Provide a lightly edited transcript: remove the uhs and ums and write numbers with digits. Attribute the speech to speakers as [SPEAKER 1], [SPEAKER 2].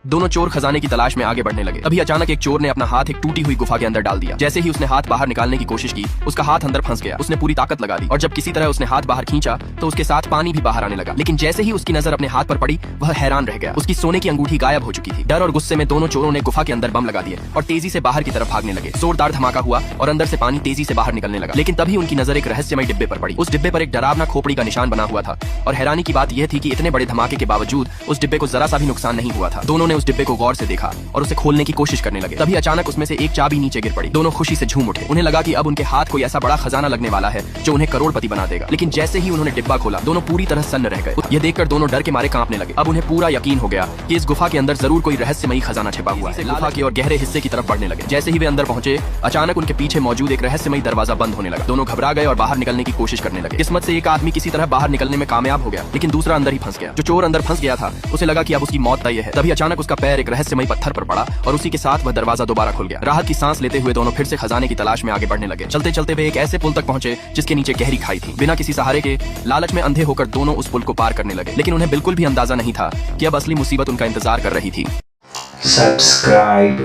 [SPEAKER 1] दोनों चोर खजाने की तलाश में आगे बढ़ने लगे। तभी अचानक एक चोर ने अपना हाथ एक टूटी हुई गुफा के अंदर डाल दिया। जैसे ही उसने हाथ बाहर निकालने की कोशिश की, उसका हाथ अंदर फंस गया। उसने पूरी ताकत लगा दी और जब किसी तरह उसने हाथ बाहर खींचा तो उसके साथ पानी भी बाहर आने लगा। लेकिन जैसे ही उसकी नजर अपने हाथ पर पड़ी, वह हैरान रह गया। उसकी सोने की अंगूठी गायब हो चुकी थी। डर और गुस्से में दोनों चोरों ने गुफा के अंदर बम लगा दिए और तेजी से बाहर की तरफ भागने लगे। जोरदार धमाका हुआ और अंदर से पानी तेजी से बाहर निकलने लगा। लेकिन तभी उनकी नजर एक रहस्यमय डिब्बे पर पड़ी। उस डिब्बे पर एक डरावना खोपड़ी का निशान बना हुआ था और हैरानी की बात यह थी कि इतने बड़े धमाके के बावजूद उस डिब्बे को जरा सा भी नुकसान नहीं हुआ था। दोनों ने उस डिब्बे को गौर से देखा और उसे खोलने की कोशिश करने लगे। तभी अचानक उसमें से एक चाबी नीचे गिर पड़ी। दोनों खुशी से झूम उठे। उन्हें लगा कि अब उनके हाथ कोई ऐसा बड़ा खजाना लगने वाला है जो उन्हें करोड़पति बना देगा। लेकिन जैसे ही उन्होंने डिब्बा खोला, दोनों पूरी तरह सन्न रह गए। यह देखकर दोनों डर के मारे कांपने लगे। अब उन्हें पूरा यकीन हो गया कि इस गुफा के अंदर जरूर कोई रहस्यमयी खजाना छिपा हुआ है। गुफा के और गहरे हिस्से की तरफ बढ़ने लगे। जैसे ही वे अंदर पहुंचे, अचानक उनके पीछे मौजूद एक रहस्यमयी दरवाजा बंद होने लगा। दोनों घबरा गए और बाहर निकलने की कोशिश करने लगे। किस्मत से एक आदमी किसी तरह बाहर निकलने में कामयाब हो गया, लेकिन दूसरा अंदर ही फंस गया। जो चोर अंदर फंस गया था, उसे लगा कि अब उसकी मौत तय है। तभी अचानक उसका पैर एक रहस्यमयी पत्थर पर पड़ा और उसी के साथ वह दरवाजा दोबारा खुल गया। राहत की सांस लेते हुए दोनों फिर से खजाने की तलाश में आगे बढ़ने लगे। चलते चलते वे एक ऐसे पुल तक पहुंचे जिसके नीचे गहरी खाई थी। बिना किसी सहारे के लालच में अंधे होकर दोनों उस पुल को पार करने लगे। लेकिन उन्हें बिल्कुल भी अंदाजा नहीं था कि अब असली मुसीबत उनका इंतजार कर रही थी।
[SPEAKER 2] Subscribe.